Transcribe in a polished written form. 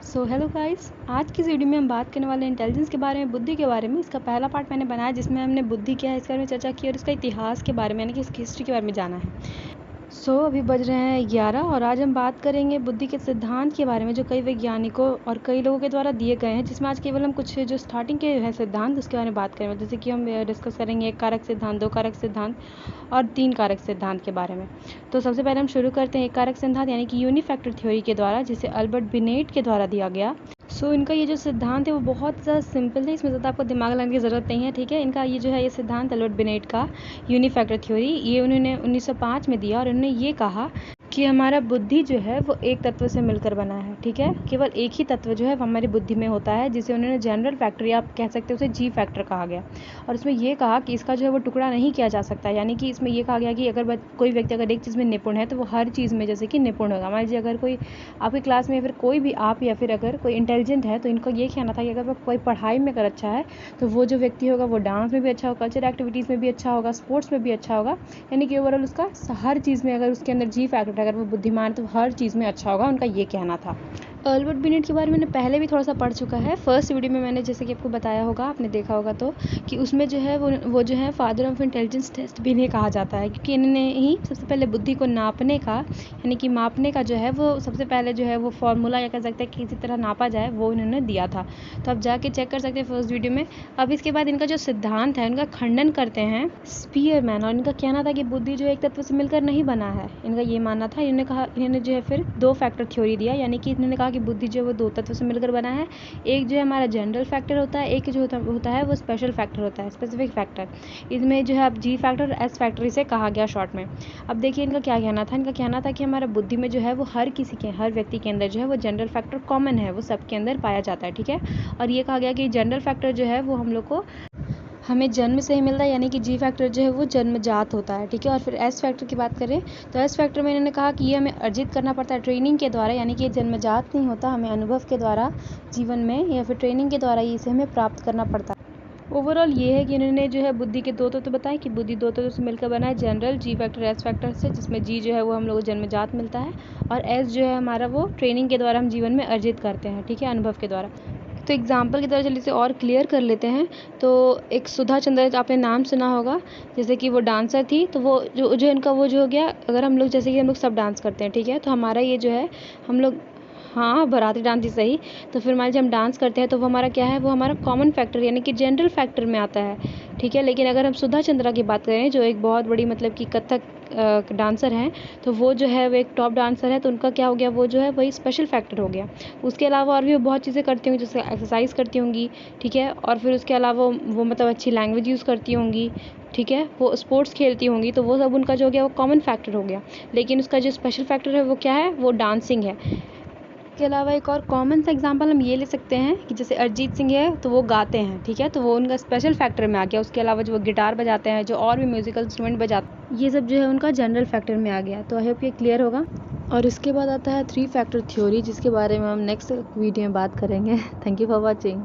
Hello guys, आज की इस वीडियो में हम बात करने वाले हैं इंटेलिजेंस के बारे में, बुद्धि के बारे में। इसका पहला पार्ट मैंने बनाया जिसमें हमने बुद्धि क्या है इसके बारे में चर्चा की और इसका इतिहास के बारे में यानी कि इसकी हिस्ट्री के बारे में जाना है। अभी बज रहे हैं 11 और आज हम बात करेंगे बुद्धि के सिद्धांत के बारे में जो कई वैज्ञानिकों और कई लोगों के द्वारा दिए गए हैं, जिसमें आज केवल हम कुछ जो स्टार्टिंग के हैं सिद्धांत उसके बारे में बात करेंगे। जैसे कि हम डिस्कस करेंगे 1 कारक सिद्धांत, 2 कारक सिद्धांत और 3 कारक सिद्धांत के बारे में। तो सबसे पहले हम शुरू करते हैं 1 कारक सिद्धांत यानी कि यूनिफैक्टर थ्योरी के द्वारा, जिसे अल्बर्ट बिनेट के द्वारा दिया गया। इनका ये जो सिद्धांत है वो बहुत ज़्यादा सिंपल है, इसमें ज़्यादा आपको दिमाग लगाने की ज़रूरत नहीं है, ठीक है। इनका ये जो है ये सिद्धांत अल्बर्ट बिनेट का यूनिफैक्टर थ्योरी ये उन्होंने 1905 में दिया और उन्होंने ये कहा कि हमारा बुद्धि जो है वो एक तत्व से मिलकर बना है, ठीक है। केवल एक ही तत्व जो है वो हमारी बुद्धि में होता है, जिसे उन्होंने जनरल फैक्टर या आप कह सकते हो उसे जी फैक्टर कहा गया। और इसमें ये कहा कि इसका जो है वो टुकड़ा नहीं किया जा सकता, यानी कि इसमें ये कहा गया कि अगर कोई व्यक्ति अगर एक चीज़ में निपुण है तो वो हर चीज़ में जैसे कि निपुण होगा। मान लीजिए अगर कोई आपकी क्लास में फिर कोई भी आप या फिर अगर कोई इंटेलिजेंट है तो इनको ये कहना था कि अगर वो कोई पढ़ाई में अगर अच्छा है तो वो जो व्यक्ति होगा वो डांस में भी अच्छा होगा, कल्चर एक्टिविटीज़ में भी अच्छा होगा, स्पोर्ट्स में भी अच्छा होगा। यानी कि ओवरऑल उसका हर चीज़ में अगर उसके अंदर जी फैक्टर अगर वो बुद्धिमान तो हर चीज़ में अच्छा होगा, उनका ये कहना था। अल्बर्ट बिनेट के बारे में मैंने पहले भी थोड़ा सा पढ़ चुका है। फर्स्ट वीडियो में मैंने जैसे कि आपको बताया होगा, आपने देखा होगा तो कि उसमें जो है वो जो है फादर ऑफ इंटेलिजेंस टेस्ट भी इन्हें कहा जाता है, क्योंकि इन्होंने ही सबसे पहले बुद्धि को नापने का यानी कि मापने का जो है वो सबसे पहले जो है वो फार्मूला या कह सकते हैं किसी तरह नापा जाए वो इन्होंने दिया था। तो आप जाके चेक कर सकते हैं फर्स्ट वीडियो में। अब इसके बाद इनका जो सिद्धांत है उनका खंडन करते हैं स्पीयरमैन, और इनका कहना था कि बुद्धि जो एक तत्व से मिलकर नहीं बना है, इनका ये मानना था। इन्होंने जो है फिर 2 फैक्टर थ्योरी दिया, यानी कि इन्होंने कहा कि बुद्धि जो है वो 2 तत्व से मिलकर बना है। एक जो है हमारा जनरल फैक्टर होता है, एक जो होता है वो स्पेशल फैक्टर होता है, स्पेसिफिक फैक्टर। इसमें जो है अब जी फैक्टर एस फैक्टर इसे कहा गया शॉर्ट में। अब देखिए इनका क्या कहना था। इनका कहना था कि हमारा बुद्धि में जो है वो हर व्यक्ति के अंदर जो है वो जनरल फैक्टर कॉमन है, वो सबके अंदर पाया जाता है, ठीक है। और ये कहा गया कि जनरल फैक्टर जो है वो हम लोग को हमें जन्म से ही मिलता है, यानी कि जी फैक्टर जो है वो जन्मजात होता है, ठीक है। और फिर एस फैक्टर की बात करें तो एस फैक्टर में इन्होंने कहा कि ये हमें अर्जित करना पड़ता है ट्रेनिंग के द्वारा, यानी कि ये जन्मजात नहीं होता, हमें अनुभव के द्वारा जीवन में या फिर ट्रेनिंग के द्वारा इसे हमें प्राप्त करना पड़ता है। ओवरऑल ये है कि इन्होंने जो है बुद्धि के 2 तत्व बताए कि बुद्धि 2 तत्व से मिलकर बना है, जनरल जी फैक्टर एस फैक्टर से, जिसमें जी जो है वो हम लोग को जन्मजात मिलता है और एस जो है हमारा वो ट्रेनिंग के द्वारा हम जीवन में अर्जित करते हैं, ठीक है, अनुभव के द्वारा। तो एग्जाम्पल की तरह चलिए इसे और क्लियर कर लेते हैं। तो एक सुधा चंद्रा आपने नाम सुना होगा, जैसे कि वो डांसर थी, तो वो जो इनका वो जो हो गया, अगर हम लोग जैसे कि हम लोग सब डांस करते हैं, ठीक है, तो हमारा ये जो है हम लोग बाराती डांस ही सही। तो फिर मान लीजिए हम डांस करते हैं तो वो हमारा क्या है, वो हमारा कॉमन फैक्टर यानी कि जनरल फैक्टर में आता है, ठीक है। लेकिन अगर हम सुधा चंद्रा की बात करें जो एक बहुत बड़ी मतलब कि कथक डांसर हैं, तो वो जो है वो एक टॉप डांसर है, तो उनका क्या हो गया, वो जो है वही स्पेशल फैक्टर हो गया। उसके अलावा और भी वो बहुत चीज़ें करती होंगी, जैसे एक्सरसाइज करती होंगी, ठीक है। और फिर उसके अलावा वो मतलब अच्छी लैंग्वेज यूज़ करती होंगी, ठीक है, वो स्पोर्ट्स खेलती होंगी, तो वो सब उनका जो हो गया वो कॉमन फैक्टर हो गया। लेकिन उसका जो स्पेशल फैक्टर है वो क्या है, वो डांसिंग है। इसके अलावा एक और कॉमन सा एग्जांपल हम ये ले सकते हैं कि जैसे अरिजीत सिंह है तो वो गाते हैं, ठीक है, तो वो उनका स्पेशल फैक्टर में आ गया। उसके अलावा जो वो गिटार बजाते हैं, जो और भी म्यूजिकल इंस्ट्रूमेंट बजाते हैं, ये सब जो है उनका जनरल फैक्टर में आ गया। तो आई होप ये क्लियर होगा। और इसके बाद आता है 3 फैक्टर थ्योरी, जिसके बारे में हम नेक्स्ट वीडियो में बात करेंगे। Thank you for watching.